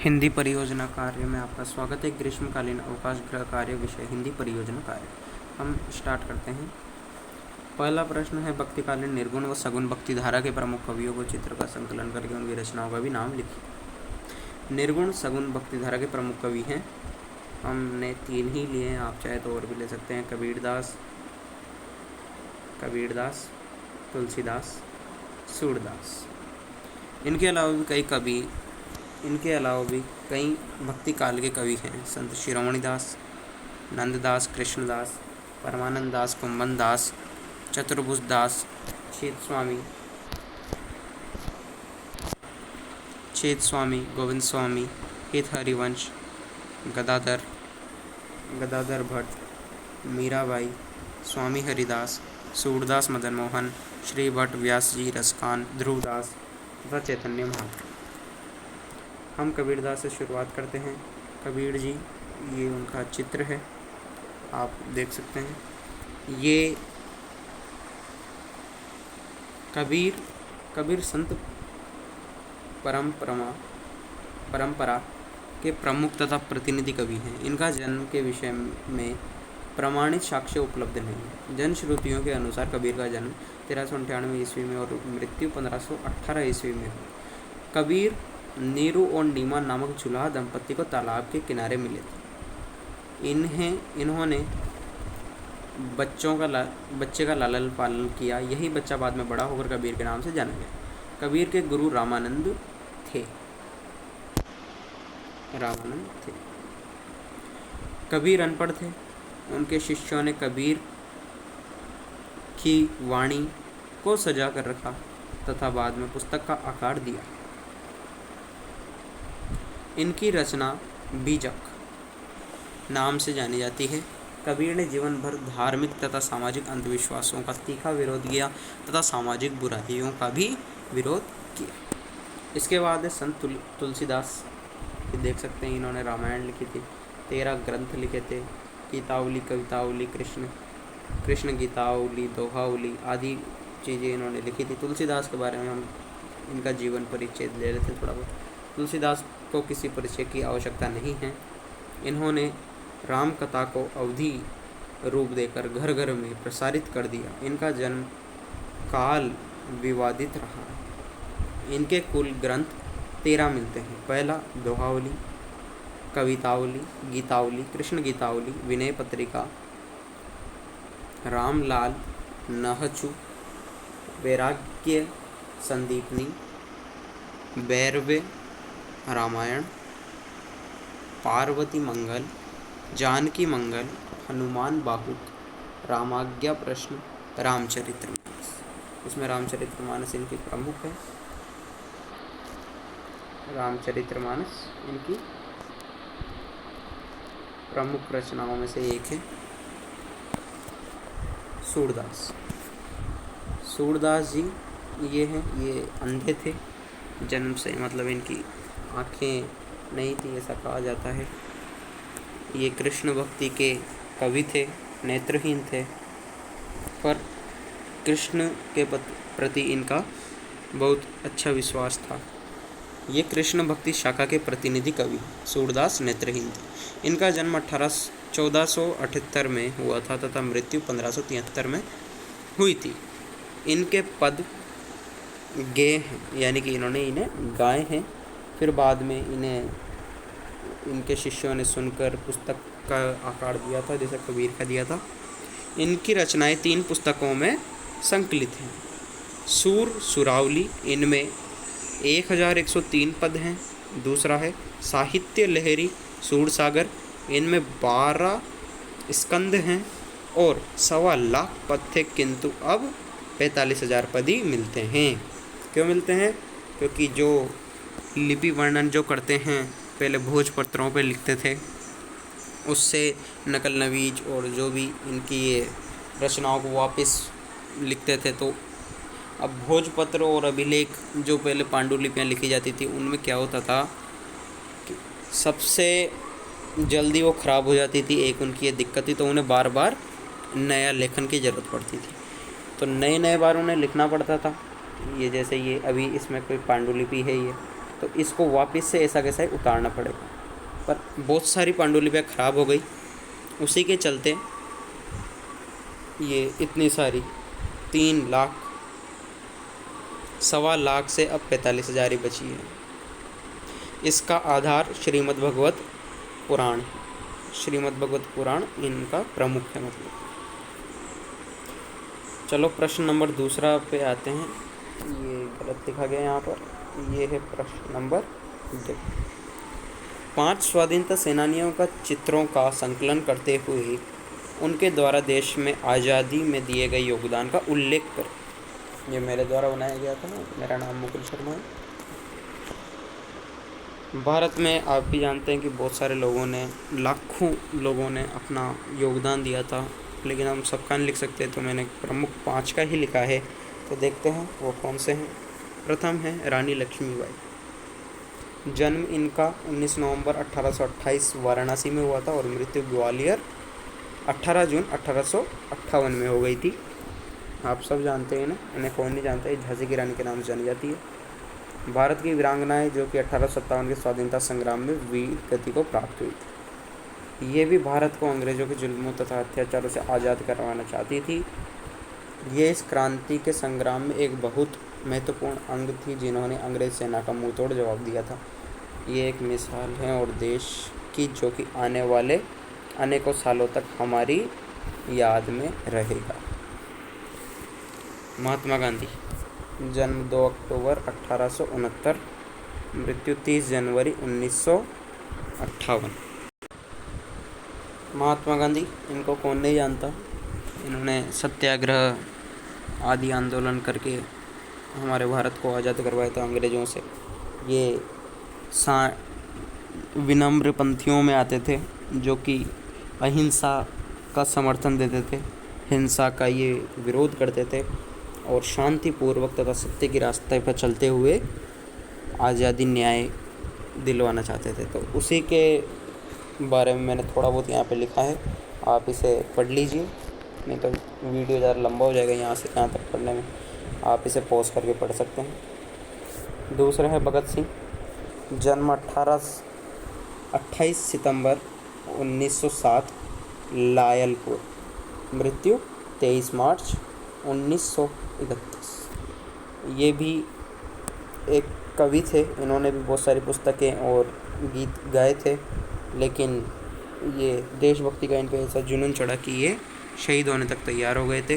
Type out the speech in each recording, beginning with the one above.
हिंदी परियोजना कार्य में आपका स्वागत है। ग्रीष्मकालीन अवकाश गृह कार्य विषय हिंदी परियोजना कार्य। हम स्टार्ट करते हैं। पहला प्रश्न है, भक्तिकालीन निर्गुण व सगुण भक्ति धारा के प्रमुख कवियों को चित्र का संकलन करके उनकी रचनाओं का भी नाम लिखिए। निर्गुण सगुण भक्ति धारा के प्रमुख कवि हैं, हमने 3 ही लिए हैं, आप चाहे तो और भी ले सकते हैं। कबीरदास, तुलसीदास, सूरदास। इनके अलावा भी कई भक्ति काल के कवि हैं। संत शिरोमणि दास, नंददास, कृष्णदास, परमानंद दास, कुंभन दास, चतुर्भुज दास, छेद स्वामी, गोविंद स्वामी, हित हरिवंश, गदाधर भट्ट, मीराबाई, स्वामी हरिदास, सूरदास, मदन मोहन, श्री भट्ट, व्यास जी, रसखान, ध्रुवदास तथा चैतन्य महाप्रभु। हम कबीरदास से शुरुआत करते हैं। कबीर जी, ये उनका चित्र है, आप देख सकते हैं। ये कबीर संत परंपरा के प्रमुख तथा प्रतिनिधि कवि हैं। इनका जन्म के विषय में प्रमाणित साक्ष्य उपलब्ध नहीं है। जन श्रुतियों के अनुसार कबीर का जन्म 1398 ईस्वी में और मृत्यु 1518 ईस्वी में हुई। कबीर नीरू और नीमा नामक जुलाहा दंपत्ति को तालाब के किनारे मिले थे। इन्होंने बच्चे का लालन पालन किया। यही बच्चा बाद में बड़ा होकर कबीर के नाम से जाना गया। कबीर के गुरु रामानंद थे। कबीर अनपढ़ थे। उनके शिष्यों ने कबीर की वाणी को सजा कर रखा तथा बाद में पुस्तक का आकार दिया। इनकी रचना बीजक नाम से जानी जाती है। कबीर ने जीवन भर धार्मिक तथा सामाजिक अंधविश्वासों का तीखा विरोध किया तथा सामाजिक बुराइयों का भी विरोध किया। इसके बाद संत तुलसीदास, देख सकते हैं, इन्होंने रामायण लिखी थी, 13 ग्रंथ लिखे थे, गीतावली, कवितावली, कृष्ण गीतावली, दोहावली आदि चीज़ें इन्होंने लिखी थी। तुलसीदास के बारे में हम इनका जीवन परिचय ले रहे थे थोड़ा बहुत। तुलसीदास को किसी परिचय की आवश्यकता नहीं है। इन्होंने राम कथा को अवधि रूप देकर घर घर में प्रसारित कर दिया। इनका जन्म काल विवादित रहा। इनके कुल ग्रंथ 13 मिलते हैं। पहला दोहावली, कवितावली, गीतावली, कृष्ण गीतावली, विनय पत्रिका, रामलाल नहचु, वैराग्य संदीपनी, भैरवे रामायण, पार्वती मंगल, जानकी मंगल, हनुमान बाहुक, रामाज्ञा प्रश्न, रामचरितमानस। इसमें रामचरितमानस इनकी प्रमुख है। रामचरितमानस इनकी प्रमुख रचनाओं में से एक है। सूरदास जी ये अंधे थे जन्म से, मतलब इनकी आँखें नहीं थी ऐसा कहा जाता है। ये कृष्ण भक्ति के कवि थे, नेत्रहीन थे, पर कृष्ण के प्रति इनका बहुत अच्छा विश्वास था। ये कृष्ण भक्ति शाखा के प्रतिनिधि कवि सूरदास नेत्रहीन थे। इनका जन्म 1478 में हुआ था तथा मृत्यु 1573 में हुई थी। इनके पद गे हैं, यानी कि इन्हें गाए हैं। फिर बाद में इनके शिष्यों ने सुनकर पुस्तक का आकार दिया था, जैसे कबीर का दिया था। इनकी रचनाएं 3 पुस्तकों में संकलित हैं। सुरावली, इनमें 1103 पद हैं। दूसरा है साहित्य लहरी सूरसागर, इनमें 12 स्कंद हैं और 1.25 लाख पद थे, किंतु अब 45,000 पद ही मिलते हैं। क्यों मिलते हैं? क्योंकि जो लिपि वर्णन जो करते हैं पहले भोजपत्रों पे लिखते थे, उससे नकल नवीज और जो भी इनकी ये रचनाओं को वापस लिखते थे। तो अब भोजपत्र और अभिलेख जो पहले पांडुलिपियाँ लिखी जाती थी, उनमें क्या होता था कि सबसे जल्दी वो ख़राब हो जाती थी। एक उनकी ये दिक्कत थी, तो उन्हें बार बार नया लेखन की ज़रूरत पड़ती थी, तो नए बार उन्हें लिखना पड़ता था। ये जैसे ये अभी इसमें कोई पांडुलिपि है, ये तो इसको वापस से ऐसा कैसा ही उतारना पड़ेगा। पर बहुत सारी पांडुलिपियाँ ख़राब हो गई, उसी के चलते ये इतनी सारी 3 लाख 1.25 लाख से अब 45,000 ही बची है। इसका आधार श्रीमद्भगवत पुराण है। श्रीमद्भगवत पुराण इनका प्रमुख है। मतलब चलो प्रश्न नंबर दूसरा पे आते हैं। ये गलत लिखा गया यहाँ पर, ये है प्रश्न नंबर 2। 5 स्वाधीनता सेनानियों का चित्रों का संकलन करते हुए उनके द्वारा देश में आज़ादी में दिए गए योगदान का उल्लेख कर। ये मेरे द्वारा बनाया गया था। मेरा नाम मुकुल शर्मा है। भारत में आप भी जानते हैं कि बहुत सारे लोगों ने, लाखों लोगों ने अपना योगदान दिया था, लेकिन हम सबका नहीं लिख सकते, तो मैंने प्रमुख 5 का ही लिखा है। तो देखते हैं वो कौन से हैं। प्रथम है रानी लक्ष्मीबाई। जन्म इनका 19 नवंबर 1828 वाराणसी में हुआ था और मृत्यु ग्वालियर 18 जून 1858 में हो गई थी। आप सब जानते हैं ना, इन्हें कौन नहीं जानता है, झांसी की रानी के नाम से जानी जाती है। भारत की वीरांगनाएं जो कि 1857 के स्वाधीनता संग्राम में वीर गति को प्राप्त हुई थी। ये भी भारत को अंग्रेजों के जुल्मों तथा अत्याचारों से आज़ाद करवाना चाहती थी। ये इस क्रांति के संग्राम में एक बहुत महत्वपूर्ण अंग थी, जिन्होंने अंग्रेज सेना का मुंह तोड़ जवाब दिया था। ये एक मिसाल है और देश की, जो कि आने वाले अनेकों सालों तक हमारी याद में रहेगा। महात्मा गांधी। जन्म 2 अक्टूबर 1869, मृत्यु 30 जनवरी 1958। महात्मा गांधी, इनको कौन नहीं जानता। इन्होंने सत्याग्रह आदि आंदोलन करके हमारे भारत को आज़ाद करवाया था अंग्रेज़ों से। ये विनम्र पंथियों में आते थे, जो कि अहिंसा का समर्थन देते थे, हिंसा का ये विरोध करते थे और शांतिपूर्वक तथा सत्य के रास्ते पर चलते हुए आज़ादी न्याय दिलवाना चाहते थे। तो उसी के बारे में मैंने थोड़ा बहुत यहाँ पे लिखा है, आप इसे पढ़ लीजिए, नहीं तो वीडियो ज़्यादा लंबा हो जाएगा यहाँ से यहाँ तक पढ़ने में। आप इसे पॉज करके पढ़ सकते हैं। दूसरा है भगत सिंह। जन्म 28 सितंबर 1907 लायलपुर, मृत्यु 23 मार्च 1931। ये भी एक कवि थे। इन्होंने भी बहुत सारी पुस्तकें और गीत गाए थे, लेकिन ये देशभक्ति का इन पर ऐसा जुनून चढ़ा कि ये शहीद होने तक तैयार हो गए थे।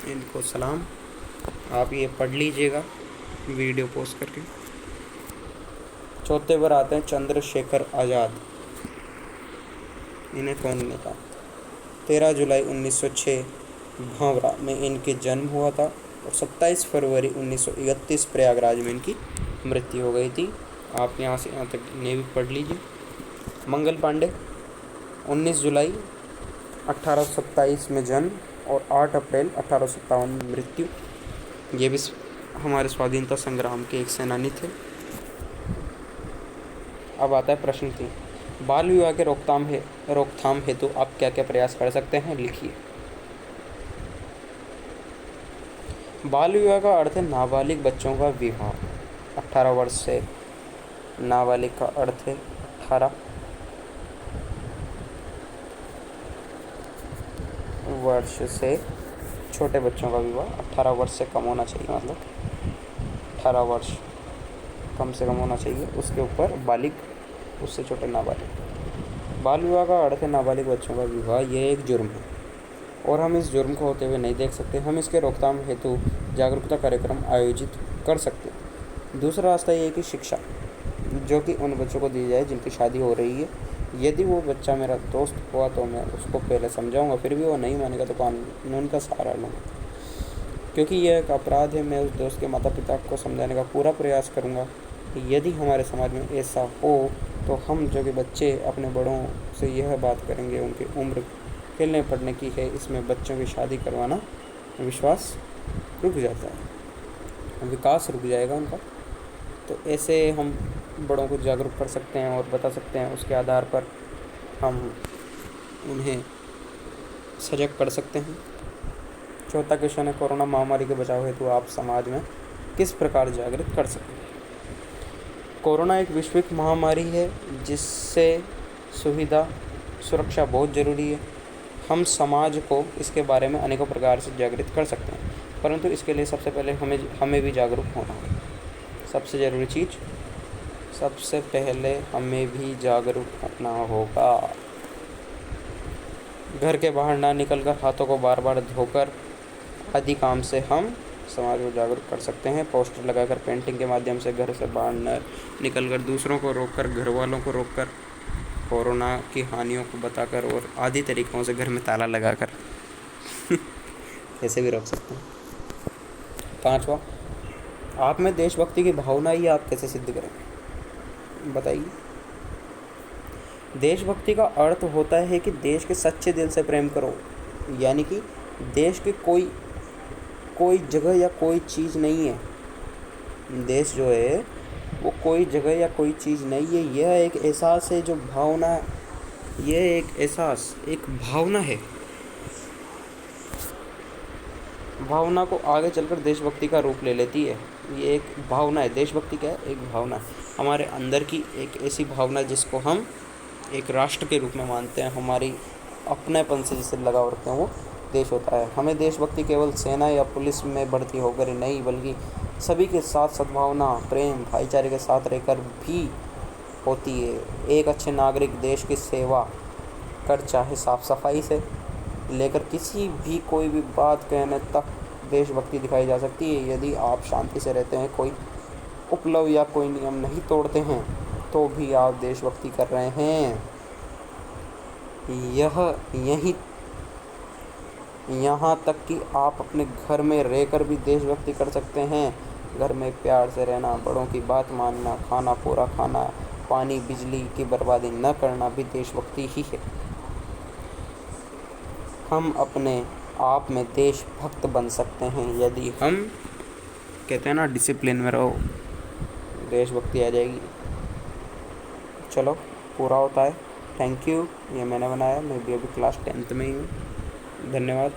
इनको सलाम। आप ये पढ़ लीजिएगा वीडियो पोस्ट करके। चौथे पर आते हैं चंद्रशेखर आज़ाद। इन्हें कौन नहीं था। 13 जुलाई 1906 भावरा में इनके जन्म हुआ था और 27 फरवरी 1931 प्रयागराज में इनकी मृत्यु हो गई थी। आप यहाँ से यहाँ तक इन्हें भी पढ़ लीजिए। मंगल पांडे। 19 जुलाई 1827 में जन्म और 8 अप्रैल 1857 में मृत्यु। ये भी हमारे स्वाधीनता संग्राम के एक सेनानी थे। अब आता है प्रश्न 3। बाल विवाह के रोकथाम हेतु आप क्या क्या प्रयास कर सकते हैं, लिखिए। बाल विवाह का अर्थ है नाबालिग बच्चों का विवाह। 18 वर्ष से नाबालिग का अर्थ है 18 वर्ष से छोटे बच्चों का विवाह। 18 वर्ष से कम होना चाहिए, मतलब 18 वर्ष कम से कम होना चाहिए, उसके ऊपर बालिग, उससे छोटे नाबालिग। बाल विवाह का अर्थ है नाबालिग बच्चों का विवाह। यह एक जुर्म है और हम इस जुर्म को होते हुए नहीं देख सकते। हम इसके रोकथाम हेतु जागरूकता कार्यक्रम आयोजित कर सकते हैं। दूसरा रास्ता ये है कि शिक्षा, जो कि उन बच्चों को दी जाए जिनकी शादी हो रही है। यदि वो बच्चा मेरा दोस्त हुआ तो मैं उसको पहले समझाऊंगा, फिर भी वो नहीं मानेगा तो कानून का सहारा लूँगा, क्योंकि यह एक अपराध है। मैं उस दोस्त के माता पिता को समझाने का पूरा प्रयास करूँगा। यदि हमारे समाज में ऐसा हो तो हम जो कि बच्चे अपने बड़ों से यह बात करेंगे, उनकी उम्र खेलने पढ़ने की है, इसमें बच्चों की शादी करवाना, विश्वास रुक जाता है, विकास रुक जाएगा उनका। तो ऐसे हम बड़ों को जागरूक कर सकते हैं और बता सकते हैं। उसके आधार पर हम उन्हें सजग कर सकते हैं। चौथा क्वेश्चन है कोरोना महामारी के बचाव हेतु आप समाज में किस प्रकार जागृत कर सकते हैं। कोरोना एक वैश्विक महामारी है जिससे सुरक्षा बहुत ज़रूरी है। हम समाज को इसके बारे में अनेकों प्रकार से जागृत कर सकते हैं, परंतु इसके लिए सबसे पहले हमें भी जागरूक होना होगा। सबसे ज़रूरी चीज़, सबसे पहले हमें भी जागरूक होना होगा। घर के बाहर ना निकलकर हाथों को बार बार धोकर आदि काम से हम समाज को जागरूक कर सकते हैं। पोस्टर लगाकर, पेंटिंग के माध्यम से, घर से बाहर न निकलकर, दूसरों को रोककर, घर वालों को रोककर, कोरोना की हानियों को बताकर और आदि तरीक़ों से घर में ताला लगाकर कैसे भी रोक सकते हैं। 5वां, आप में देशभक्ति की भावना ही आप कैसे सिद्ध करेंगे, बताइए। देशभक्ति का अर्थ होता है कि देश के सच्चे दिल से प्रेम करो, यानी कि देश के कोई जगह या कोई चीज़ नहीं है। देश जो है वो कोई जगह या कोई चीज़ नहीं है। यह एक एहसास है, जो भावना, यह एक एहसास, एक भावना है। भावना को आगे चलकर देशभक्ति का रूप ले लेती है। ये एक भावना है। देशभक्ति क्या है? एक भावना है, हमारे अंदर की एक ऐसी भावना जिसको हम एक राष्ट्र के रूप में मानते हैं। हमारी अपनेपन से जिससे लगाव रखते हैं, वो देश होता है। हमें देशभक्ति केवल सेना या पुलिस में भर्ती होकर ही नहीं, बल्कि सभी के साथ सद्भावना, प्रेम, भाईचारे के साथ रहकर भी होती है। एक अच्छे नागरिक देश की सेवा कर, चाहे साफ सफाई से लेकर किसी भी कोई भी बात कहने तक देशभक्ति दिखाई जा सकती है। यदि आप शांति से रहते हैं, कोई उपलव या कोई नियम नहीं तोड़ते हैं, तो भी आप देशभक्ति कर रहे हैं। यहाँ तक कि आप अपने घर में रहकर भी देशभक्ति कर सकते हैं। घर में प्यार से रहना, बड़ों की बात मानना, खाना पूरा खाना, पानी बिजली की बर्बादी न करना भी देशभक्ति ही है। हम अपने आप में देशभक्त बन सकते हैं यदि हम, कहते हैं ना, डिसिप्लिन में रहो, देशभक्ति आ जाएगी। चलो, पूरा होता है। Thank you. ये मैंने बनाया, मैं भी अभी क्लास 10th में ही हूँ। धन्यवाद।